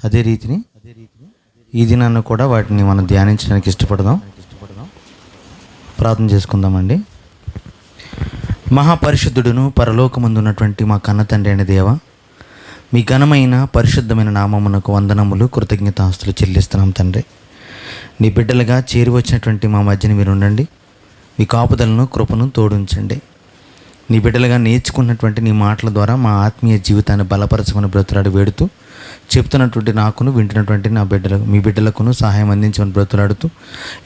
అదే రీతిని ఈ దినాన్ని కూడా వాటిని మనం ధ్యానించడానికి ఇష్టపడదాం. ప్రార్థన చేసుకుందామండి. మహాపరిశుద్ధుడును పరలోకమందు ఉన్నటువంటి మా కన్న తండ్రి అయిన దేవ, మీ ఘనమైన పరిశుద్ధమైన నామమునకు వందనములు, కృతజ్ఞతాస్తులు చెల్లిస్తున్నాం తండ్రి. నీ బిడ్డలుగా చేరి వచ్చినటువంటి మా మధ్యన మీరు ఉండండి. మీ కాపుదలను కృపను తోడుంచండి. నీ బిడ్డలుగా నేర్చుకున్నటువంటి నీ మాటల ద్వారా మా ఆత్మీయ జీవితాన్ని బలపరచమని బ్రతులాడి వేడుతూ, చెప్తున్నటువంటి నాకును వింటున్నటువంటి నా బిడ్డలకు, మీ బిడ్డలకును సహాయం అందించమని బ్రతులాడుతూ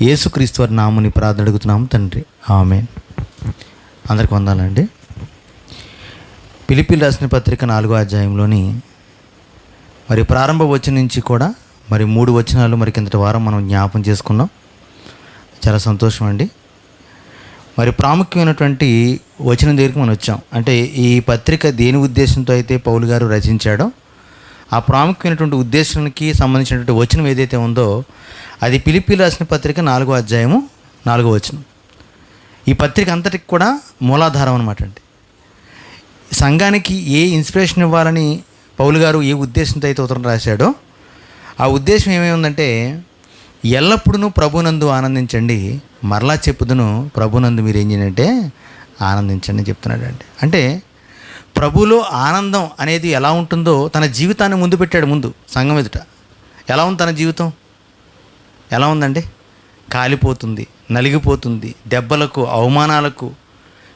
యేసుక్రీస్తు వారి నామముని ప్రార్థన అడుగుతున్నాము తండ్రి, ఆమేన్. అందరికి వందాలండి. ఫిలిప్పీయులకు రాసిన పత్రిక 4వ అధ్యాయంలోని మరి ప్రారంభ వచనం నుంచి కూడా మరి 3 వచనాలు మరి కిందటి వారం మనం జ్ఞాపం చేసుకున్నాం. చాలా సంతోషం అండి. మరి ప్రాముఖ్యమైనటువంటి వచనం దగ్గరికి మనం వచ్చాం. అంటే ఈ పత్రిక దేని ఉద్దేశంతో అయితే పౌలు గారు రచించాడో ఆ ప్రాముఖ్యమైనటువంటి ఉద్దేశానికి సంబంధించినటువంటి వచనం ఏదైతే ఉందో అది ఫిలిప్పీయులకు రాసిన పత్రిక 4వ అధ్యాయము 4వ వచనం. ఈ పత్రిక అంతటికి కూడా మూలాధారం అనమాట అండి. సంఘానికి ఏ ఇన్స్పిరేషన్ ఇవ్వాలని పౌలు గారు ఏ ఉద్దేశంతో అయితే ఉత్తరం రాశాడో ఆ ఉద్దేశం ఏమేముందంటే, ఎల్లప్పుడూ ప్రభునందు ఆనందించండి, మరలా చెప్పుదును ప్రభునందు మీరు ఏం చేయండి ఆనందించండి అని చెప్తున్నాడు అండి. అంటే ప్రభులో ఆనందం అనేది ఎలా ఉంటుందో తన జీవితాన్ని ముందు పెట్టాడు. ముందు సంఘం ఎదుట ఎలా ఉంది తన జీవితం? ఎలా ఉందండి? కాలిపోతుంది, నలిగిపోతుంది, దెబ్బలకు, అవమానాలకు,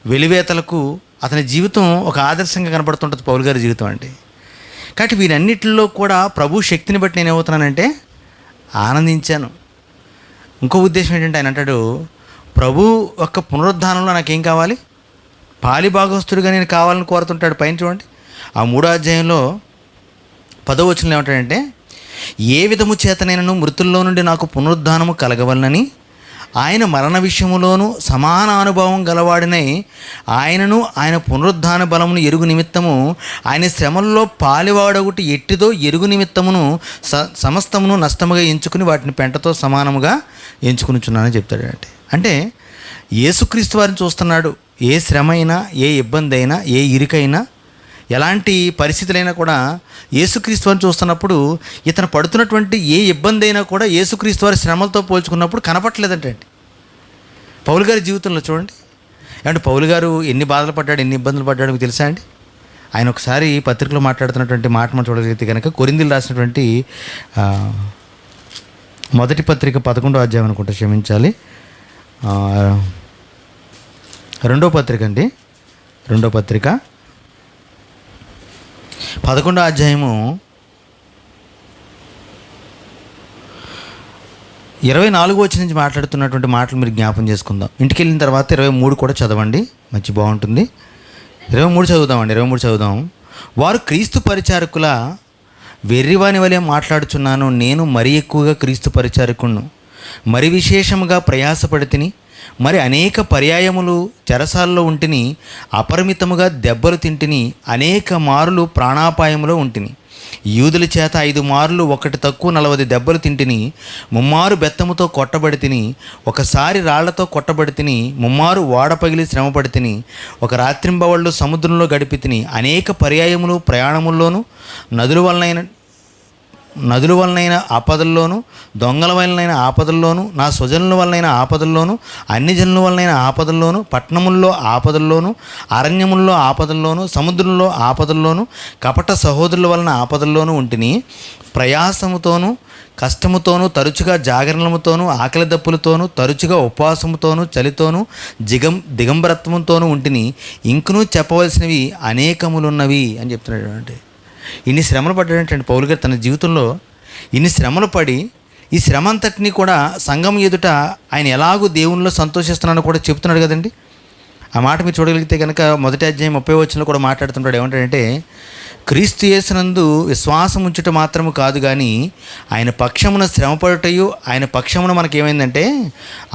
వెలివేతలకు అతని జీవితం ఒక ఆదర్శంగా కనబడుతుంటుంది పౌలు గారి జీవితం అండి. కాబట్టి వీరన్నిటిలో కూడా ప్రభు శక్తిని బట్టి నేను ఏమవుతున్నానంటే ఆనందించాను. ఇంకో ఉద్దేశం ఏంటంటే ఆయన అంటాడు, ప్రభు యొక్క పునరుద్ధానంలో నాకేం కావాలి? పాలి భాగస్తుడిగా నేను కావాలని కోరుతుంటాడు. పైన చూడండి, ఆ 3వ అధ్యాయంలో 10వ వచనంలో ఏమంటాడంటే, ఏ విధము చేతనైనను మృతుల్లో నుండి నాకు పునరుద్ధానము కలగవలనని ఆయన మరణ విషయములోనూ సమాన అనుభవం గలవాడినై ఆయనను ఆయన పునరుద్ధాన బలమును ఎరుగు నిమిత్తము ఆయన శ్రమల్లో పాలివాడొకటి ఎట్టిదో ఎరుగు నిమిత్తమును సమస్తమును నష్టముగా ఎంచుకుని వాటిని పెంటతో సమానముగా ఎంచుకునిచున్నానని చెప్తాడు. అంటే యేసుక్రీస్తు వారిని చూస్తున్నాడు. ఏ శ్రమ అయినా, ఏ ఇబ్బంది అయినా, ఏ ఇరుకైనా, ఎలాంటి పరిస్థితులైనా కూడా యేసుక్రీస్తు వారిని చూస్తున్నప్పుడు ఇతను పడుతున్నటువంటి ఏ ఇబ్బంది అయినా కూడా యేసుక్రీస్తు వారి శ్రమలతో పోల్చుకున్నప్పుడు కనపట్లేదంటే అండి. పౌలు గారి జీవితంలో చూడండి, అంటే పౌలు గారు ఎన్ని బాధలు పడ్డాడు, ఎన్ని ఇబ్బందులు పడ్డాడు మీకు తెలుసా అండి? ఆయన ఒకసారి పత్రికలో మాట్లాడుతున్నటువంటి మాట మనం చూడగలిగితే కనుక కొరింథీయులకు రాసినటువంటి మొదటి పత్రిక 11వ అధ్యాయం అనుకుంటా, క్షమించాలి, 2వ పత్రిక అండి, 2వ పత్రిక 11వ అధ్యాయము 24వ వచనం నుంచి మాట్లాడుతున్నటువంటి మాటలు మీరు జ్ఞాపం చేసుకుందాం. ఇంటికి వెళ్ళిన తర్వాత 23 కూడా చదవండి, మంచి బాగుంటుంది. 23 చదువుదామండి, 23 చదువుదాం. వారు క్రీస్తు పరిచారకుల వెర్రివాని వలె మాట్లాడుచున్నాను, నేను మరీ ఎక్కువగా క్రీస్తు పరిచారకును, మరి విశేషముగా ప్రయాసపడితిని, మరి అనేక పర్యాయములు చెరసాల్లో ఉంటిని, అపరిమితముగా దెబ్బలు తింటిని, అనేక మారులు ప్రాణాపాయములో ఉంటిని, యూదుల చేత 5 మార్లు ఒకటి తక్కువ 40 దెబ్బలు తింటిని, 3 మారు బెత్తముతో కొట్టబడి తిని, ఒకసారి రాళ్లతో కొట్టబడి తిని, 3 మారు ఓడ పగిలి శ్రమపడి తిని, ఒక రాత్రింబవళ్ళు సముద్రంలో గడిపి తిని, అనేక పర్యాయములు ప్రయాణముల్లోనూ నదుల వలనైన ఆపదల్లోనూ, దొంగల వలనైన ఆపదల్లోనూ, నా స్వజనుల వలనైన ఆపదల్లోనూ, అన్ని జనుల వలనైన ఆపదల్లోనూ, పట్టణముల్లో ఆపదల్లోనూ, అరణ్యముల్లో ఆపదల్లోనూ, సముద్రంలో ఆపదల్లోనూ, కపట సహోదరుల వలన ఆపదల్లోనూ ఉంటిని, ప్రయాసముతోనూ కష్టముతోనూ, తరచుగా జాగరణలముతోనూ, ఆకలి దప్పులతోనూ, తరచుగా ఉపవాసముతోనూ, చలితోనూ, దిగంబరత్వంతోనూ ఉంటిని, ఇంకనూ చెప్పవలసినవి అనేకములున్నవి అని చెప్తున్నాడు. అంటే ఇన్ని శ్రమలు పడ్డాడంటే పౌలు గారు తన జీవితంలో ఇన్ని శ్రమలు పడి ఈ శ్రమ అంతటినీ కూడా సంఘం ఎదుట ఆయన ఎలాగూ దేవునిలో సంతోషిస్తున్నాడో కూడా చెప్తున్నాడు కదండి. ఆ మాట మీరు చూడగలిగితే కనుక 1వ అధ్యాయం 30వ వచనంలో కూడా మాట్లాడుతుంటాడు. ఏమంటాడంటే, క్రీస్తు యేసునందు విశ్వాసం ఉంచుట మాత్రము కాదు కానీ ఆయన పక్షమున శ్రమపడుటయు ఆయన పక్షమున మనకి ఏమైందంటే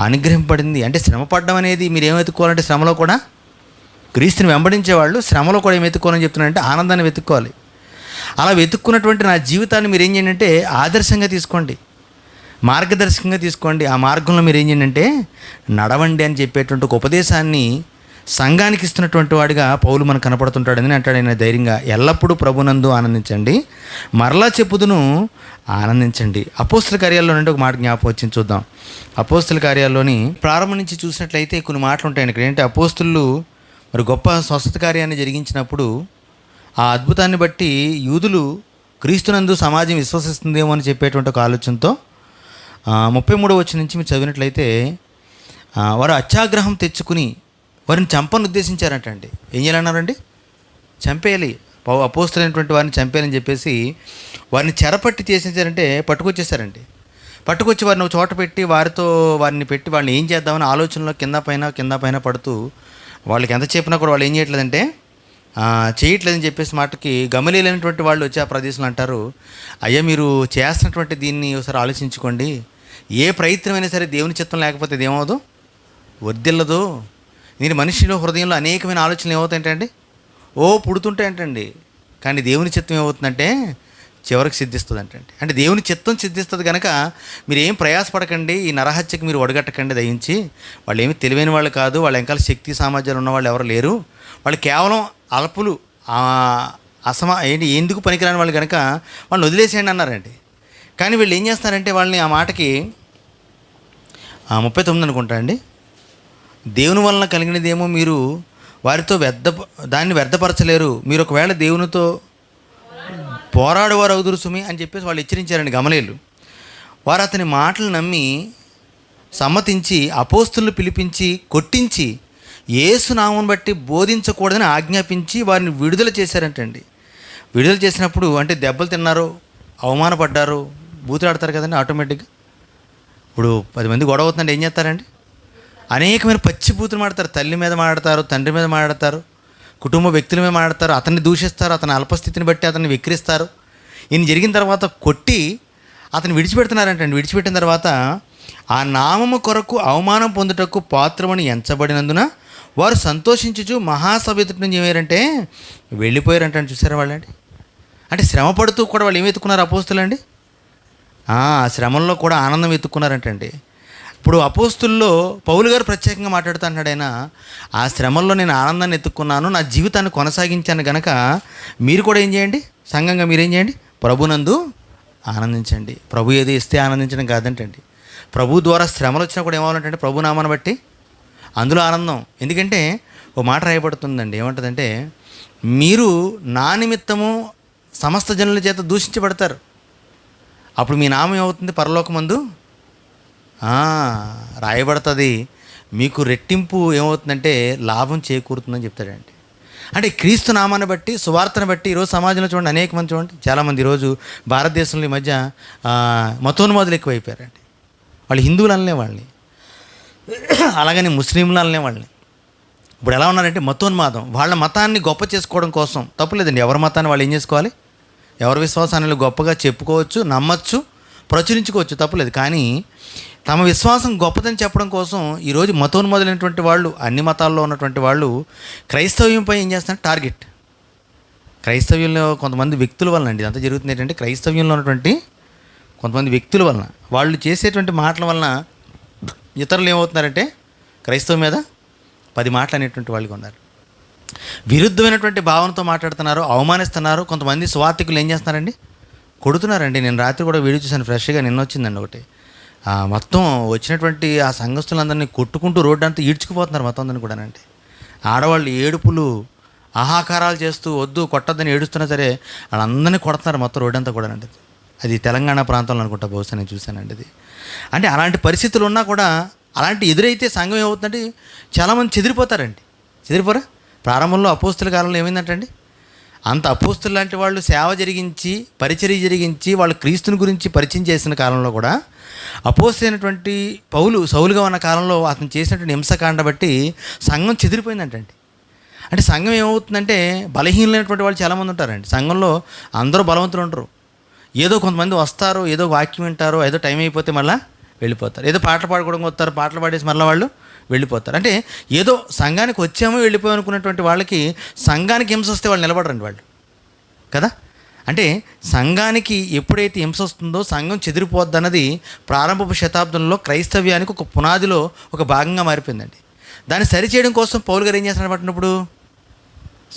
అనుగ్రహింపబడింది. అంటే శ్రమపడడం అనేది మీరు ఏం వెతుక్కోవాలంటే శ్రమలో కూడా క్రీస్తుని వెంబడించేవాళ్ళు శ్రమలో కూడా ఏం వెతుక్కోవాలని చెప్తున్నారంటే ఆనందాన్ని వెతుక్కోవాలి. అలా వెతుక్కున్నటువంటి నా జీవితాన్ని మీరు ఏం చేయండి అంటే ఆదర్శంగా తీసుకోండి, మార్గదర్శకంగా తీసుకోండి. ఆ మార్గంలో మీరు ఏం చేయండి అంటే నడవండి అని చెప్పేటువంటి ఒక ఉపదేశాన్ని సంఘానికి ఇస్తున్నటువంటి వాడిగా పౌలు మనకు కనపడుతుంటాడని అంటాడు ఆయన ధైర్యంగా. ఎల్లప్పుడూ ప్రభునందు ఆనందించండి, మరలా చెప్పుదును ఆనందించండి. అపోస్తల కార్యాల్లో నుండి ఒక మాట జ్ఞాపకం వచ్చింది, చూద్దాం. అపోస్తల కార్యాల్లోని ప్రారంభం నుంచి చూసినట్లయితే కొన్ని మాటలు ఉంటాయి ఇక్కడ. ఏంటంటే అపోస్తలు మరి గొప్ప స్వస్థత కార్యాన్ని జరిగించినప్పుడు ఆ అద్భుతాన్ని బట్టి యూదులు క్రీస్తునందు సమాజం విశ్వసిస్తుందేమో అని చెప్పేటువంటి ఒక ఆలోచనతో 33వ వచనం నుంచి మీరు చదివినట్లయితే వారు అత్యాగ్రహం తెచ్చుకుని వారిని చంపని ఉద్దేశించారంటండి. ఏం చేయాలన్నారండి? చంపేయాలి, అపోస్తలైనటువంటి వారిని చంపేయాలని చెప్పేసి వారిని చెరపట్టి చేసేసారంటే పట్టుకొచ్చేసారండి. పట్టుకొచ్చి వారిని ఒక చోట పెట్టి వారిని పెట్టి వాళ్ళని ఏం చేద్దామని ఆలోచనలో కింద పైన పడుతూ వాళ్ళకి ఎంత చెప్పినా కూడా వాళ్ళు ఏం చేయట్లేదంటే చేయట్లేదని చెప్పేసి మాటకి గమనిలేనటువంటి వాళ్ళు వచ్చి ఆ ప్రదేశంలో అంటారు, అయ్యా మీరు చేస్తున్నటువంటి దీన్ని ఒకసారి ఆలోచించుకోండి, ఏ ప్రయత్నమైనా సరే దేవుని చిత్తం లేకపోతే ఇది ఏమవుదు, వర్ధిల్లదు. నేను మనిషిలో హృదయంలో అనేకమైన ఆలోచనలు ఏమవుతాయంటండి, పుడుతుంటాయంటండి. కానీ దేవుని చిత్తం ఏమవుతుందంటే చివరికి సిద్ధిస్తుంది అంటే దేవుని చిత్తం సిద్ధిస్తుంది కనుక మీరు ఏం ప్రయాసపడకండి, ఈ నరహత్యకి మీరు ఒడగట్టకండి దయించి. వాళ్ళు ఏమి తెలివైన వాళ్ళు కాదు, వాళ్ళ వెనకాల శక్తి సామర్థ్యాలు ఉన్న వాళ్ళు ఎవరు లేరు, వాళ్ళు కేవలం అల్పులు, ఎందుకు పనికిరాని వాళ్ళు కనుక వాళ్ళని వదిలేసేయండి అన్నారండి. కానీ వీళ్ళు ఏం చేస్తారంటే వాళ్ళని ఆ మాటకి 39 అనుకుంటా అండి, దేవుని వలన కలిగినదేమో మీరు వారితో దాన్ని వ్యర్థపరచలేరు, మీరు ఒకవేళ దేవునితో పోరాడేవారు అవుదురు సుమి అని చెప్పేసి వాళ్ళు హెచ్చరించారండి గమలేలు. వారు అతని మాటలు నమ్మి సమ్మతించి అపోస్తులను పిలిపించి కొట్టించి యేసు నామమును బట్టి బోధించకూడదని ఆజ్ఞాపించి వారిని విడుదల చేశారంటండి. విడుదల చేసినప్పుడు అంటే దెబ్బలు తిన్నారు, అవమానపడ్డారు, బూతులాడతారు కదండి ఆటోమేటిక్గా. ఇప్పుడు 10 మంది గొడవ అవుతుందంటే ఏం చేస్తారండి? అనేకమైన పచ్చి బూతులు మాడతారు, తల్లి మీద మాట్లాడతారు, తండ్రి మీద మాట్లాడతారు, కుటుంబ వ్యక్తుల మీద మాట్లాడతారు, అతన్ని దూషిస్తారు, అతని అల్పస్థితిని బట్టి అతన్ని వెక్కిరిస్తారు. ఈయన జరిగిన తర్వాత కొట్టి అతను విడిచిపెడుతున్నారంటండి. విడిచిపెట్టిన తర్వాత ఆ నామము కొరకు అవమానం పొందుటకు పాత్రమని ఎంచబడినందున వారు సంతోషించుచు మహాసభ ఎదుటి నుంచి ఏమయ్యారంటే వెళ్ళిపోయారంటే. చూసారా వాళ్ళండి, అంటే శ్రమ పడుతూ కూడా వాళ్ళు ఏమి ఎత్తుకున్నారు అపోస్తులండి? శ్రమంలో కూడా ఆనందం ఎత్తుకున్నారంటండి. ఇప్పుడు అపోస్తుల్లో పౌలు గారు ప్రత్యేకంగా మాట్లాడుతూ అంటున్నాడు ఆయన, ఆ శ్రమల్లో నేను ఆనందాన్ని ఎత్తుక్కున్నాను, నా జీవితాన్ని కొనసాగించాను కనుక మీరు కూడా ఏం చేయండి, సంఘంగా మీరేం చేయండి, ప్రభునందు ఆనందించండి. ప్రభు ఏది ఇస్తే ఆనందించడం కాదంటండి, ప్రభు ద్వారా శ్రమలు వచ్చినా కూడా ఏమవ్వాలంటే ప్రభు నామాన్ని బట్టి అందులో ఆనందం. ఎందుకంటే ఓ మాట రాయబడుతుందండి, ఏమంటుందంటే మీరు నా నిమిత్తము సమస్త జనుల చేత దూషించబడతారు, అప్పుడు మీ నామం ఏమవుతుంది పరలోకమందు రాయబడుతుంది, మీకు రెట్టింపు ఏమవుతుందంటే లాభం చేకూరుతుందని చెప్తాడండి. అంటే క్రీస్తు నామాన్ని బట్టి సువార్తను బట్టి ఈరోజు సమాజంలో చూడండి, అనేక మంది చూడండి, చాలామంది ఈరోజు భారతదేశంలో ఈ మధ్య మతోన్మాదులు ఎక్కువైపోయారండి. వాళ్ళు హిందువులు అనలే వాళ్ళని, అలాగని ముస్లింలు అనలే వాళ్ళని. ఇప్పుడు ఎలా ఉన్నారంటే మతోన్మాదం, వాళ్ళ మతాన్ని గొప్ప చేసుకోవడం కోసం. తప్పులేదండి, ఎవరి మతాన్ని వాళ్ళు ఏం చేసుకోవాలి, ఎవరి విశ్వాసాన్ని గొప్పగా చెప్పుకోవచ్చు, నమ్మచ్చు, ప్రచురించుకోవచ్చు, తప్పులేదు. కానీ తమ విశ్వాసం గొప్పదని చెప్పడం కోసం ఈరోజు మతోన్మాదులైనటువంటి వాళ్ళు, అన్ని మతాల్లో ఉన్నటువంటి వాళ్ళు క్రైస్తవ్యంపై ఏం చేస్తున్నారు, టార్గెట్. క్రైస్తవ్యంలో కొంతమంది వ్యక్తుల వలన అండి ఇదంతా జరుగుతుంది. ఏంటంటే క్రైస్తవ్యంలో ఉన్నటువంటి కొంతమంది వ్యక్తుల వలన, వాళ్ళు చేసేటువంటి మాటల వలన ఇతరులు ఏమవుతున్నారంటే క్రైస్తవం మీద 10 మాటలు అనేటువంటి వాళ్ళకి ఉన్నారు. విరుద్ధమైనటువంటి భావనతో మాట్లాడుతున్నారు, అవమానిస్తున్నారు. కొంతమంది స్వార్థికులు ఏం చేస్తున్నారండి, కొడుతున్నారండి. నేను రాత్రి కూడా వీడియో చూశాను, ఫ్రెష్గా నిన్న వచ్చిందండి ఒకటి. మొత్తం వచ్చినటువంటి ఆ సంఘస్థులందరినీ కొట్టుకుంటూ రోడ్డు అంతా ఈడ్చుకుపోతున్నారు మొత్తం అందరినీ కూడా. అంటే ఆడవాళ్ళు ఏడుపులు, ఆహాకారాలు చేస్తూ వద్దు కొట్టద్దని ఏడుస్తున్నా సరే వాళ్ళందరినీ కొడుతున్నారు మొత్తం రోడ్డు అంతా కూడా. అంటే అది తెలంగాణ ప్రాంతంలో అనుకుంటా, బహుశా నేను చూశానండి అది. అంటే అలాంటి పరిస్థితులు ఉన్నా కూడా అలాంటి ఎదురైతే సంఘం ఏమవుతుందంటే చాలామంది చెదిరిపోతారండి. చెదిరిపోరా? ప్రారంభంలో అపోస్తుల కాలంలో ఏమైందంటండి, అంత అపోస్తులు లాంటి వాళ్ళు సేవ జరిగించి పరిచర్య జరిగించి వాళ్ళు క్రీస్తుని గురించి పరిచయం చేసిన కాలంలో కూడా అపోస్తులైనటువంటి పౌలు సౌలుగా ఉన్న కాలంలో అతను చేసినటువంటి హింసకాండ బట్టి సంఘం చెదిరిపోయిందంటండి. అంటే సంఘం ఏమవుతుందంటే బలహీనమైనటువంటి వాళ్ళు చాలామంది ఉంటారండి. సంఘంలో అందరూ బలవంతులు ఉంటారు. ఏదో కొంతమంది వస్తారు, ఏదో వాక్యం వింటారు, ఏదో టైం అయిపోతే మళ్ళీ వెళ్ళిపోతారు. ఏదో పాటలు పాడుకోవడం వస్తారు, పాటలు పాడేసి మళ్ళీ వాళ్ళు వెళ్ళిపోతారు. అంటే ఏదో సంఘానికి వచ్చామో వెళ్ళిపోయాం అనుకున్నటువంటి వాళ్ళకి సంఘానికి హింస వస్తే వాళ్ళు నిలబడరండి వాళ్ళు కదా. అంటే సంఘానికి ఎప్పుడైతే హింస వస్తుందో సంఘం చెదిరిపోద్ది అన్నది ప్రారంభపు శతాబ్దంలో క్రైస్తవ్యానికి ఒక పునాదిలో ఒక భాగంగా మారిపోయిందండి. దాన్ని సరిచేయడం కోసం పౌలు గారు ఏం చేస్తున్నాడు పట్టినప్పుడు,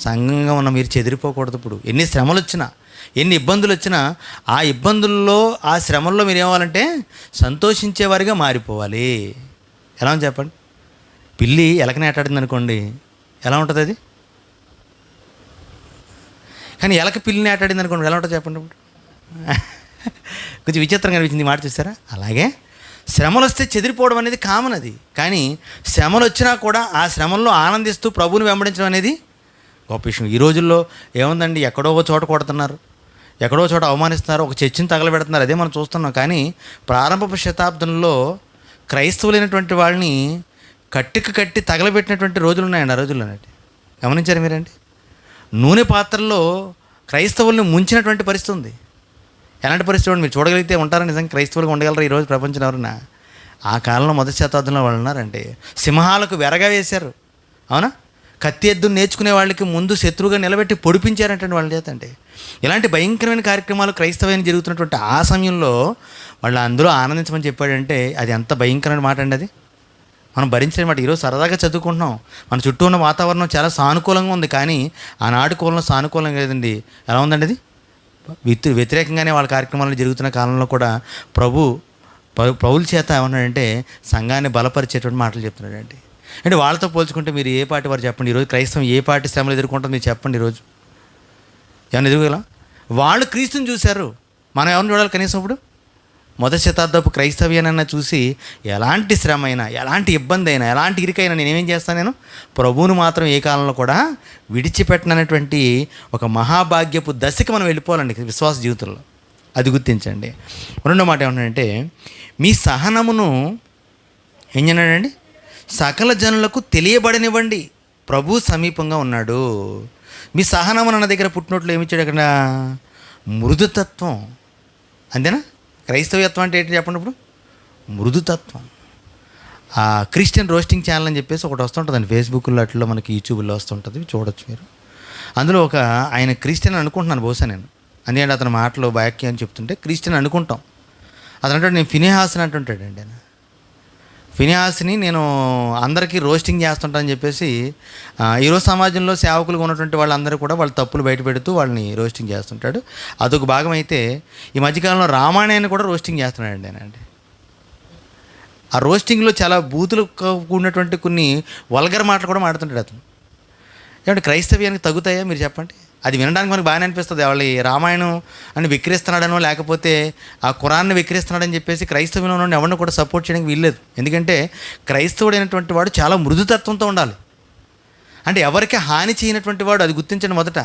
సంఘంగా ఉన్న మీరు చెదిరిపోకూడదు. ఇప్పుడు ఎన్ని శ్రమలు వచ్చినా, ఎన్ని ఇబ్బందులు వచ్చినా, ఆ ఇబ్బందుల్లో, ఆ శ్రమల్లో మీరు ఏమవ్వాలంటే సంతోషించేవారిగా మారిపోవాలి. ఎలా ఉంది చెప్పండి? పిల్లి ఎలకనే ఆటాడింది అనుకోండి, ఎలా ఉంటుంది అది? కానీ ఎలక పిల్లిని ఆటాడింది అనుకోండి, ఎలా ఉంటుంది చెప్పండి? ఇప్పుడు కొంచెం విచిత్రంగా అనిపించింది మాట, చూసారా? అలాగే శ్రమలు వస్తే చెదిరిపోవడం అనేది కామన్ అది. కానీ శ్రమలు వచ్చినా కూడా ఆ శ్రమల్లో ఆనందిస్తూ ప్రభువుని వెంబడించడం అనేది గొప్ప విషయం. ఈ రోజుల్లో ఏముందండి, ఎక్కడో చోట కొడుతున్నారు, ఎక్కడో చోట అవమానిస్తున్నారు, ఒక చర్చిని తగలబెడుతున్నారు, అదే మనం చూస్తున్నాం. కానీ ప్రారంభపు శతాబ్దంలో క్రైస్తవులైనటువంటి వాళ్ళని కట్టి తగలబెట్టినటువంటి రోజులు ఉన్నాయండి ఆ రోజుల్లో. గమనించారు మీరండి? నూనె పాత్రల్లో క్రైస్తవుల్ని ముంచినటువంటి పరిస్థితి ఉంది. ఎలాంటి పరిస్థితి మీరు చూడగలిగితే ఉంటారా? నిజంగా క్రైస్తవులుగా ఉండగలరా ఈరోజు ప్రపంచం ఎవరన్నా? ఆ కాలంలో మొదటి శతాబ్దంలో వాళ్ళు ఉన్నారంటే సింహాలకు వెరగా వేశారు, అవునా? కత్తి ఎద్దును నేర్చుకునే వాళ్ళకి ముందు శత్రువుగా నిలబెట్టి పొడిపించారంటే వాళ్ళ చేత. అంటే ఇలాంటి భయంకరమైన కార్యక్రమాలు క్రైస్తవాన్ని జరుగుతున్నటువంటి ఆ సమయంలో వాళ్ళు అందులో ఆనందించమని చెప్పాడంటే అది ఎంత భయంకరమైన మాట అండి. అది మనం భరించలేని మాట. ఈరోజు సరదాగా చదువుకుంటున్నాం, మన చుట్టూ ఉన్న వాతావరణం చాలా సానుకూలంగా ఉంది, కానీ ఆనాటి కూలంలో సానుకూలంగా లేదండి. ఎలా ఉందండి అది? వ్యతిరేకంగానే వాళ్ళ కార్యక్రమాలు జరుగుతున్న కాలంలో కూడా పౌలు చేత ఏమన్నాడంటే సంఘాన్ని బలపరిచేటువంటి మాటలు చెప్తున్నాడండి. అంటే వాళ్ళతో పోల్చుకుంటే మీరు ఏ పార్టీ వారు చెప్పండి, ఈరోజు క్రైస్తవం ఏ పార్టీ శ్రమలు ఎదుర్కొంటుంది మీరు చెప్పండి. ఈరోజు ఏమైనా ఎదుర్కోగలం? వాళ్ళు క్రీస్తుని చూశారు, మనం ఎవరిని చూడాలి కనీసం? ఇప్పుడు మొదటి శతాబ్దపు క్రైస్తవ్యానన్నా చూసి ఎలాంటి శ్రమ అయినా, ఎలాంటి ఇబ్బంది అయినా, ఎలాంటి ఇరికైనా నేనేం చేస్తాను, నేను ప్రభువును మాత్రం ఏ కాలంలో కూడా విడిచిపెట్టనటువంటి ఒక మహాభాగ్యపు దశకి మనం వెళ్ళిపోవాలండి విశ్వాస జీవితంలో. అది గుర్తించండి. రెండో మాట ఏమన్నాడంటే, మీ సహనమును ఏం చేయన్నాడండి? సకల జనులకు తెలియబడనివ్వండి, ప్రభు సమీపంగా ఉన్నాడు. మీ సహనం అన్న దగ్గర పుట్టినట్లు ఏమిచ్చాడు అక్కడ? మృదుతత్వం. అంతేనా? క్రైస్తవ్యత్వం అంటే ఏంటి చెప్పండి ఇప్పుడు? మృదుతత్వం. క్రిస్టియన్ రోస్టింగ్ ఛానల్ అని చెప్పేసి ఒకటి వస్తుంటుందండి ఫేస్బుక్లో, అట్లా మనకి యూట్యూబ్లో వస్తుంటుంది, చూడొచ్చు మీరు. అందులో ఆయన క్రిస్టియన్ అనుకుంటున్నాను బహుశా నేను, అందుకంటే అతని మాటలు వాక్యం అని చెప్తుంటే క్రిస్టియన్ అనుకుంటాం. అతను అంటే నేను ఫినిహాస్ని అంటుంటాడండి. ఆయన ఫినిహాస్ని నేను అందరికీ రోస్టింగ్ చేస్తుంటానని చెప్పేసి ఈరోజు సమాజంలో సేవకులుగా ఉన్నటువంటి వాళ్ళందరూ కూడా వాళ్ళ తప్పులు బయట పెడుతూ వాళ్ళని రోస్టింగ్ చేస్తుంటాడు. అదొక భాగం అయితే ఈ మధ్యకాలంలో రామాయణాన్ని కూడా రోస్టింగ్ చేస్తున్నాడండి ఆయన. అంటే ఆ రోస్టింగ్లో చాలా బూతులు కూడినటువంటి కొన్ని వల్గర్ మాటలు కూడా మాడుతుంటాడు అతను. ఏమంటే క్రైస్తవ్యానికి తగ్గుతాయా మీరు చెప్పండి? అది వినడానికి మనకు బాగానే అనిపిస్తుంది. వాళ్ళు రామాయణం అని విక్రిస్తున్నాడనో లేకపోతే ఆ ఖురాన్ని విక్రిస్తున్నాడని చెప్పేసి క్రైస్తవ్యంలో నుండి ఎవరిని కూడా సపోర్ట్ చేయడానికి వీల్లేదు. ఎందుకంటే క్రైస్తవుడైనటువంటి వాడు చాలా మృదుతత్వంతో ఉండాలి. అంటే ఎవరికి హాని చేయనటువంటి వాడు, అది గుర్తించండి మొదట.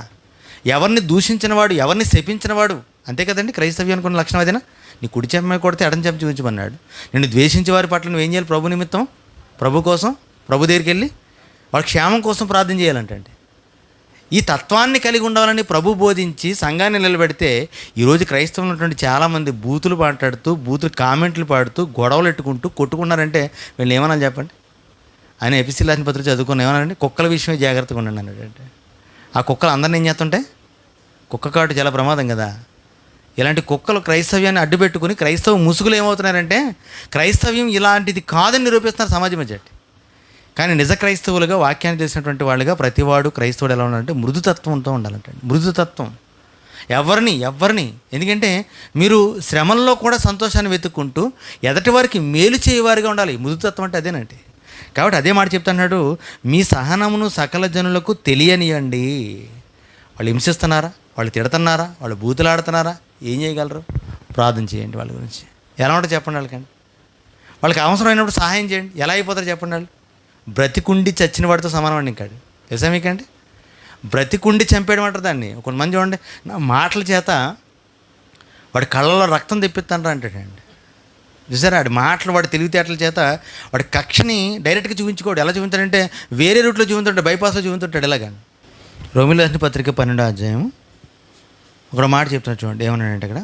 ఎవరిని దూషించిన వాడు, ఎవరిని శపించిన వాడు, అంతే కదండి క్రైస్తవ్యానికి ఉన్న లక్షణం అదేనా? నీ కుడి చెంప కొడితే ఎడం చెంప చూపించమన్నాడు. నిన్ను ద్వేషించే వారి పట్ల నువ్వేం చేయాలి? ప్రభు నిమిత్తం, ప్రభు కోసం, ప్రభు దగ్గరికి వెళ్ళి వాళ్ళ క్షేమం కోసం ప్రార్థన చేయాలంటే. ఈ తత్వాన్ని కలిగి ఉండాలని ప్రభు బోధించి సంఘాన్ని నిలబెడితే ఈరోజు క్రైస్తవులు ఉన్నటువంటి చాలామంది బూతులు మాట్లాడుతూ, బూతులు కామెంట్లు పాడుతూ, గొడవలు ఎట్టుకుంటూ కొట్టుకున్నారంటే వీళ్ళు ఏమన్నా చెప్పండి? ఆయన ఎపిసి రాసిన పత్రిక చదువుకుని ఏమన్నారండి? కుక్కల విషయమే జాగ్రత్తగా ఉండండి అన్నాడంటే. ఆ కుక్కలు అందరిని ఏం చేస్తుంటాయి? కుక్క కాటు చాలా ప్రమాదం కదా. ఇలాంటి కుక్కలు క్రైస్తవ్యాన్ని అడ్డుపెట్టుకుని క్రైస్తవ ముసుగులు ఏమవుతున్నారంటే క్రైస్తవ్యం ఇలాంటిది కాదని నిరూపిస్తున్నారు సమాజం మధ్య. కానీ నిజ క్రైస్తవులుగా, వాక్యాన్ని తెలిసినటువంటి వాళ్ళుగా ప్రతివాడు క్రైస్తవుడు ఎలా ఉండాలంటే మృదుతత్వంతో ఉండాలంటే. మృదుతత్వం ఎవరిని ఎందుకంటే మీరు శ్రమల్లో కూడా సంతోషాన్ని వెతుక్కుంటూ ఎదటి వారికి మేలు చేయవారిగా ఉండాలి. మృదుతత్వం అంటే అదేనండి. కాబట్టి అదే మాట చెప్తున్నాడు, మీ సహనమును సకల జనులకు తెలియనియండి. వాళ్ళు హింసిస్తున్నారా, వాళ్ళు తిడుతున్నారా, వాళ్ళు బూతులాడుతున్నారా, ఏం చేయగలరు? ప్రార్థన చేయండి వాళ్ళ గురించి. ఎలా ఉంటుందో చెప్పండి వాళ్ళకండి. వాళ్ళకి అవసరమైనప్పుడు సహాయం చేయండి. ఎలా అయిపోతారో చెప్పండి. వాళ్ళు బ్రతికుండి చచ్చిన వాడితో సమానం అండి. ఇంకా తెలుసా మీకండి? బ్రతికుండి చంపేయడం అంటారు దాన్ని. కొంతమంది చూడండి, నా మాటల చేత వాడి కళ్ళలో రక్తం తెప్పిస్తాను అంటాడండి. చూసారా? వాడి మాటలు, వాడి తెలివితేటల చేత వాడి కక్షని డైరెక్ట్గా చూపించుకోడు. ఎలా చూపించాడంటే వేరే రూట్లో చూపించుంటాడు, బైపాస్లో చూపించుంటాడు. ఎలాగని రోమిలో రాసిన పత్రిక 12వ అధ్యాయం ఒక మాట చెప్తున్నా చూడండి. ఏమన్నాడంటే అక్కడ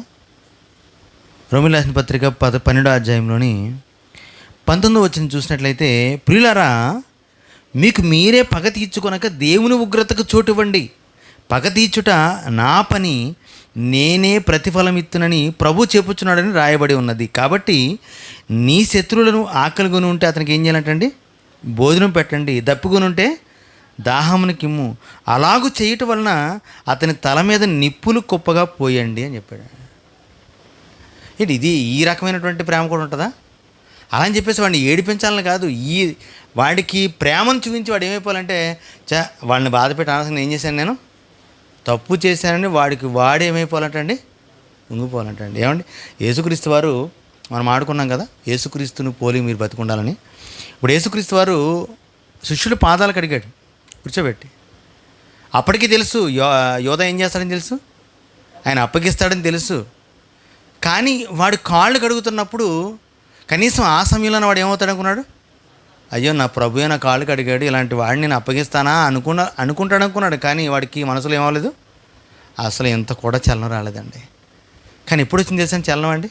రోమిలో రాసిన పత్రిక 12వ అధ్యాయంలోని 19వ వచనం చూసినట్లయితే, ప్రియులారా మీకు మీరే పగ తీర్చుకొనక దేవుని ఉగ్రతకు చోటు ఇవ్వండి. పగ తీర్చుట నా పని, నేనే ప్రతిఫలం ఇత్తునని ప్రభు చెప్పుచున్నాడని రాయబడి ఉన్నది. కాబట్టి నీ శత్రువులను ఆకలిగొని ఉంటే అతనికి ఏం చేయాలంటండి? భోజనం పెట్టండి, దప్పుకొని ఉంటే దాహమును కిమ్ము, అలాగూ చేయటం వలన అతని తల మీద నిప్పులు కుప్పగా పోయండి అని చెప్పాడు. ఏంటి ఇది? ఈ రకమైనటువంటి ప్రేమ కూడా ఉంటుందా? అలా అని చెప్పేసి వాడిని ఏడిపించాలని కాదు, వాడికి ప్రేమను చూపించి వాడు ఏమైపోవాలంటే, వాళ్ళని బాధపెట్టి అనవసరంగా ఏం చేశాను, నేను తప్పు చేశానని వాడు ఏమైపోవాలంటండి, ఉంగిపోవాలంటండి. ఏమండి, యేసుక్రీస్తు వారు మనం ఆడుకున్నాం కదా, యేసుక్రీస్తుని పోలి మీరు బతికుండాలని. ఇప్పుడు యేసుక్రీస్తు వారు శిష్యుడు పాదాలు కడిగాడు కూర్చోబెట్టి. అప్పటికీ తెలుసు యోధ ఏం చేస్తాడని తెలుసు, ఆయన అప్పగిస్తాడని తెలుసు. కానీ వాడు కాళ్ళు కడుగుతున్నప్పుడు కనీసం ఆ సమయంలో వాడు ఏమవుతాడు అనుకున్నాడు, అయ్యో నా ప్రభువే నా కాళ్ళు కడిగాడు, ఇలాంటి వాడిని నేను అప్పగిస్తానా అనుకుంటాడు అనుకున్నాడు. కానీ వాడికి మనసులో ఏమవ్వలేదు, అసలు ఎంత కూడా చలనం రాలేదండి. కానీ ఎప్పుడు వచ్చింది తెలుసా చలనం అండి?